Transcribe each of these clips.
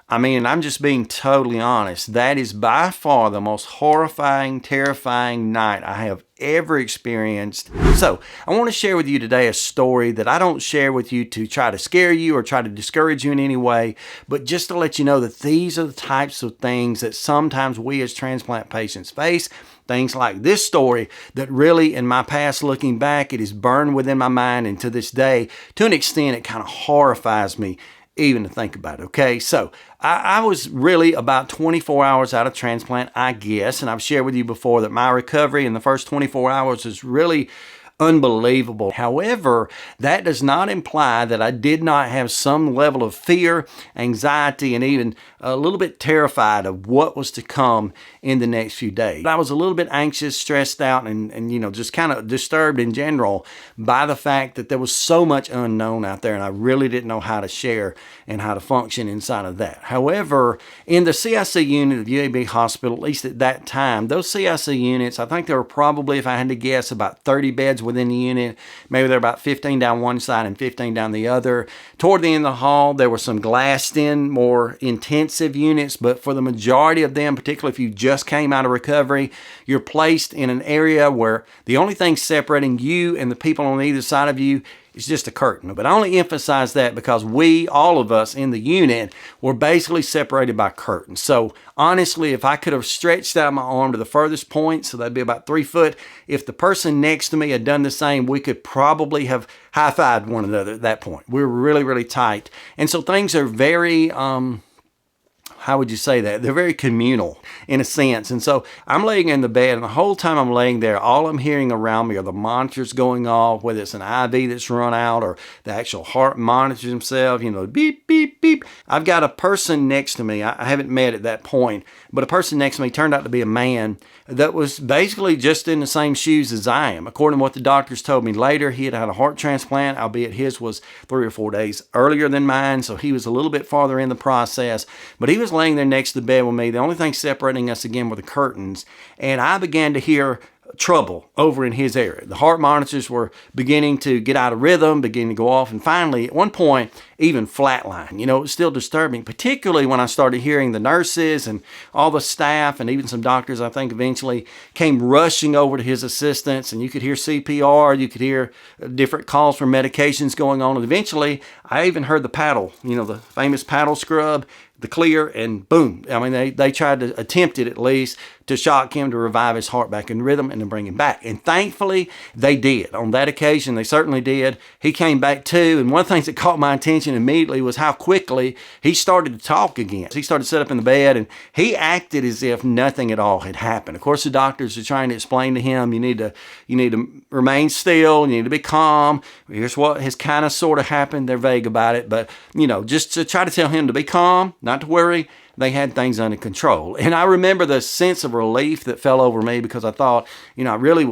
I mean, I'm just being totally honest. That is by far the most horrifying, terrifying night I have ever experienced. So, I want to share with you today a story that I don't share with you to try to scare you or try to discourage you in any way, but just to let you know that these are the types of things that sometimes we as transplant patients face. Things like this story that really, in my past looking back, it is burned within my mind, and to this day, to an extent, it kind of horrifies me even to think about it, okay? So I was really about 24 hours out of transplant, I guess, and I've shared with you before that my recovery in the first 24 hours is really unbelievable. However, that does not imply that I did not have some level of fear, anxiety, and even a little bit terrified of what was to come in the next few days. I was a little bit anxious, stressed out, and just kind of disturbed in general by the fact that there was so much unknown out there, and I really didn't know how to share and how to function inside of that. However, in the CIC unit of UAB Hospital, at least at that time, those CIC units, I think there were probably, if I had to guess, about 30 beds within the unit. Maybe there were about 15 down one side and 15 down the other. Toward the end of the hall, there were some glassed-in, more intensive units, but for the majority of them, particularly if you just came out of recovery, you're placed in an area where the only thing separating you and the people on either side of you is just a curtain. But I only emphasize that because we, all of us in the unit, were basically separated by curtains. So honestly, if I could have stretched out my arm to the furthest point, so that'd be about 3 foot, if the person next to me had done the same, we could probably have high-fived one another at that point. We were really, really tight. And so things are very, how would you say that? They're very communal in a sense. And so I'm laying in the bed, and the whole time I'm laying there, all I'm hearing around me are the monitors going off, whether it's an IV that's run out or the actual heart monitors themselves, beep, beep, beep. I've got a person next to me. I haven't met at that point, but a person next to me turned out to be a man that was basically just in the same shoes as I am. According to what the doctors told me later, he had had a heart transplant, albeit his was 3 or 4 days earlier than mine, so he was a little bit farther in the process. But he was laying there next to the bed with me. The only thing separating us again were the curtains, and I began to hear trouble over in his area. The heart monitors were beginning to get out of rhythm, beginning to go off, and finally, at one point, even flatline. It was still disturbing, particularly when I started hearing the nurses and all the staff and even some doctors, I think, eventually came rushing over to his assistance, and you could hear CPR, you could hear different calls for medications going on, and eventually, I even heard the paddle, the famous paddle scrub, the clear, and boom. I mean, they tried to attempt it at least to shock him, to revive his heart back in rhythm and to bring him back. And thankfully, they did. On that occasion, they certainly did. He came back too. And one of the things that caught my attention immediately was how quickly he started to talk again. He started to sit up in the bed, and he acted as if nothing at all had happened. Of course, the doctors are trying to explain to him, you need to remain still, you need to be calm. Here's what has kind of sort of happened. They're vague about it, but just to try to tell him to be calm, not to worry. They had things under control. And I remember the sense of relief that fell over me because I thought, I really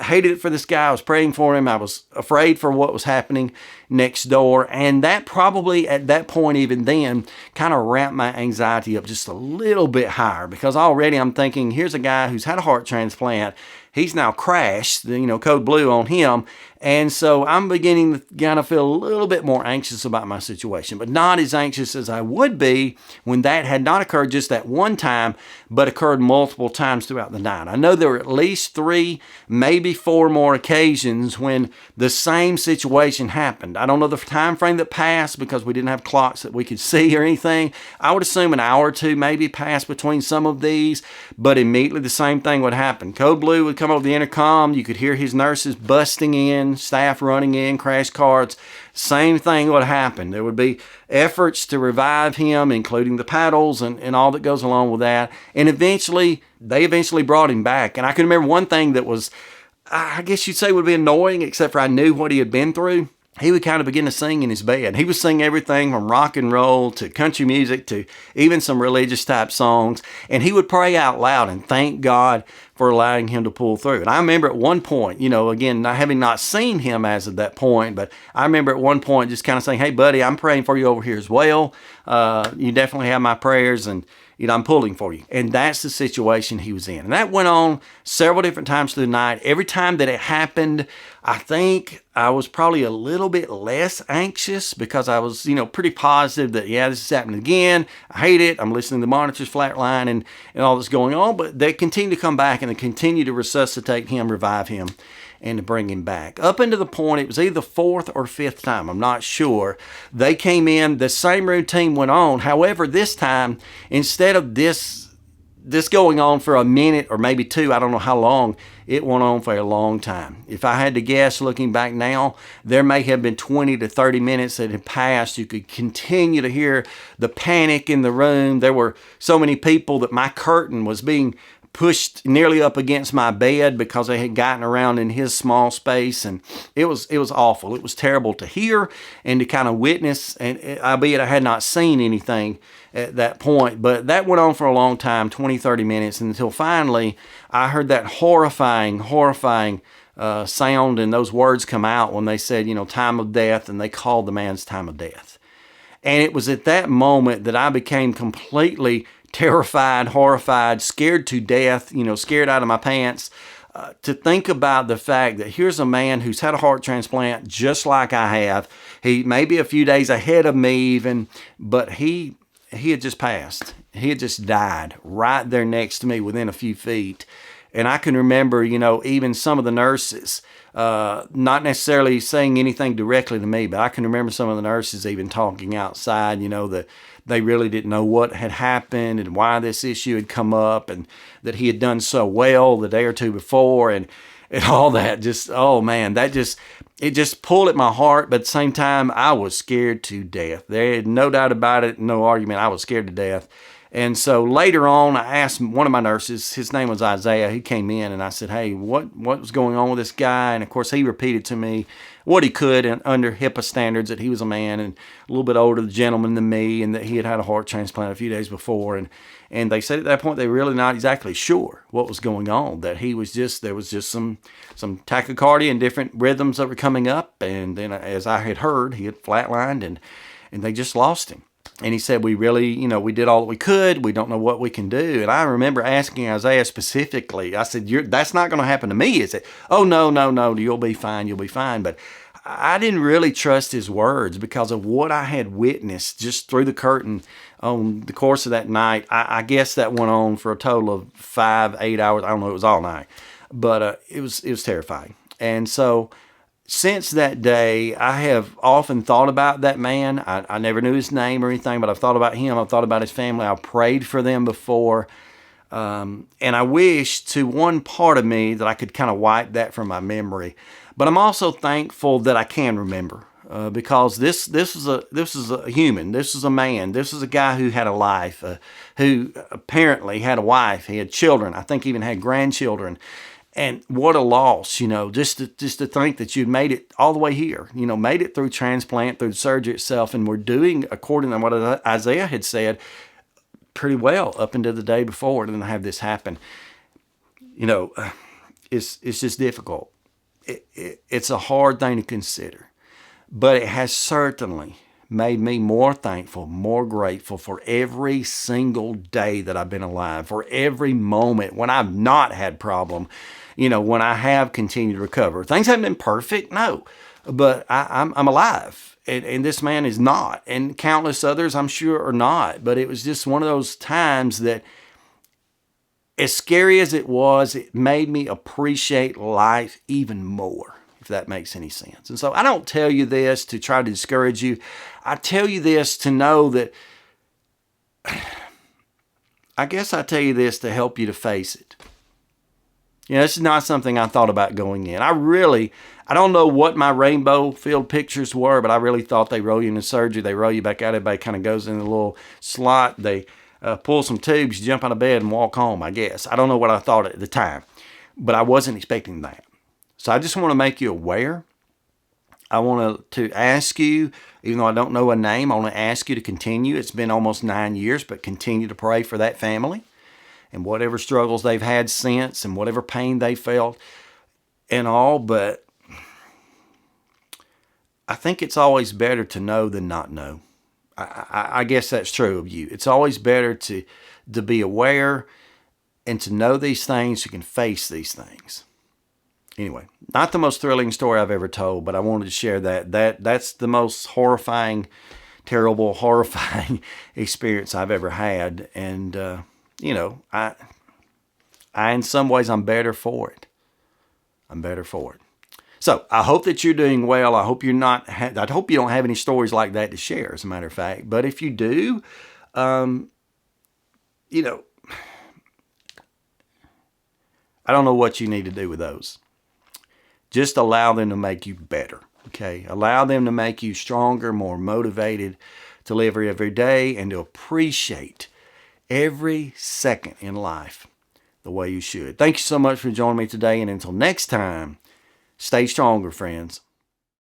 hated it for this guy. I was praying for him. I was afraid for what was happening next door. And that probably at that point, even then, kind of ramped my anxiety up just a little bit higher because already I'm thinking, here's a guy who's had a heart transplant. He's now crashed, code blue on him. And so I'm beginning to kind of feel a little bit more anxious about my situation, but not as anxious as I would be when that had not occurred just that one time, but occurred multiple times throughout the night. I know there were at least 3, maybe 4 more occasions when the same situation happened. I don't know the time frame that passed because we didn't have clocks that we could see or anything. I would assume an hour or 2 maybe passed between some of these, but immediately the same thing would happen. Code blue would come over the intercom. You could hear his nurses busting in, staff running in, crash carts. Same thing would happen. There would be efforts to revive him, including the paddles and all that goes along with that. And they eventually brought him back. And I can remember one thing that was, I guess you'd say would be annoying, except for I knew what he had been through. He would kind of begin to sing in his bed. He would sing everything from rock and roll to country music to even some religious type songs. And he would pray out loud and thank God for allowing him to pull through. And I remember at one point, again, having not seen him as of that point, but I remember at one point just kind of saying, hey, buddy, I'm praying for you over here as well. You definitely have my prayers, and I'm pulling for you. And that's the situation he was in. And that went on several different times through the night. Every time that it happened, I think I was probably a little bit less anxious because I was, pretty positive that, yeah, this is happening again. I hate it. I'm listening to the monitors flatline and all that's going on. But they continue to come back and they continue to resuscitate him, revive him, and to bring him back. Up until the point, it was either the fourth or fifth time, I'm not sure, they came in, the same routine went on. However, this time, instead of this going on for a minute or maybe two, I don't know how long, it went on for a long time. If I had to guess, looking back now, there may have been 20 to 30 minutes that had passed. You could continue to hear the panic in the room. There were so many people that my curtain was being pushed nearly up against my bed because they had gotten around in his small space, and it was awful. It was terrible to hear and to kind of witness, and albeit I had not seen anything at that point, but that went on for a long time, 20, 30 minutes, until finally I heard that horrifying sound and those words come out when they said, time of death, and they called the man's time of death. And it was at that moment that I became completely terrified, horrified, scared to death, scared out of my pants, to think about the fact that here's a man who's had a heart transplant just like I have. He may be a few days ahead of me even, but he had just passed. He had just died right there next to me within a few feet. And I can remember, even some of the nurses, not necessarily saying anything directly to me, but I can remember some of the nurses even talking outside, that they really didn't know what had happened and why this issue had come up, and that he had done so well the day or two before, and all that. Just, oh man, it just pulled at my heart. But at the same time, I was scared to death. There had no doubt about it, no argument. I was scared to death. And so later on, I asked one of my nurses, his name was Isaiah, he came in, and I said, hey, what was going on with this guy? And of course, he repeated to me what he could, and under HIPAA standards, that he was a man and a little bit older gentleman than me, and that he had had a heart transplant a few days before. And they said at that point they were really not exactly sure what was going on, that there was just some tachycardia and different rhythms that were coming up. And then, as I had heard, he had flatlined, and they just lost him. And he said, we really, we did all that we could. We don't know what we can do. And I remember asking Isaiah specifically, I said, that's not going to happen to me, is it? Oh, no, you'll be fine. But I didn't really trust his words because of what I had witnessed just through the curtain on the course of that night. I guess that went on for a total of 5-8 hours. I don't know, it was all night. But it was terrifying. And so since that day, I have often thought about that man. I never knew his name or anything, but I've thought about him. I've thought about his family. I've prayed for them before. And I wish to one part of me that I could kind of wipe that from my memory. But I'm also thankful that I can remember, because this is a human. This is a man. This is a guy who had a life, who apparently had a wife. He had children. I think even had grandchildren. And what a loss, just to think that you'd made it all the way here, made it through transplant, through the surgery itself, and we're doing, according to what Isaiah had said, pretty well up until the day before, and then have this happen. It's just difficult. It's a hard thing to consider, but it has certainly made me more thankful, more grateful for every single day that I've been alive, for every moment when I've not had problem, when I have continued to recover. Things haven't been perfect, no, but I'm alive, and this man is not, and countless others I'm sure are not. But it was just one of those times that, as scary as it was, it made me appreciate life even more, if that makes any sense. And so I don't tell you this to try to discourage you. I tell you this to know that, I guess I tell you this to help you to face it. This is not something I thought about going in. I don't know what my rainbow-filled pictures were, but I really thought they roll you into surgery. They roll you back out. Everybody kind of goes in a little slot. They pull some tubes, you jump out of bed and walk home, I guess. I don't know what I thought at the time, but I wasn't expecting that. So I just want to make you aware. I want to ask you, even though I don't know a name, I want to ask you to continue. It's been almost 9 years, but continue to pray for that family. and whatever struggles they've had since and whatever pain they felt and all, but I think it's always better to know than not know. I guess that's true of you. It's always better to be aware and to know these things. You can face these things. Anyway, not the most thrilling story I've ever told, but I wanted to share that's the most horrifying, terrible, horrifying experience I've ever had. And, you know, I in some ways, I'm better for it. I'm better for it. So I hope that you're doing well. I hope you're not. I hope you don't have any stories like that to share, as a matter of fact. But if you do, you know, I don't know what you need to do with those. Just allow them to make you better. Okay, allow them to make you stronger, more motivated to live every day and to appreciate every second in life the way you should. Thank you so much for joining me today, and until next time, stay stronger, friends.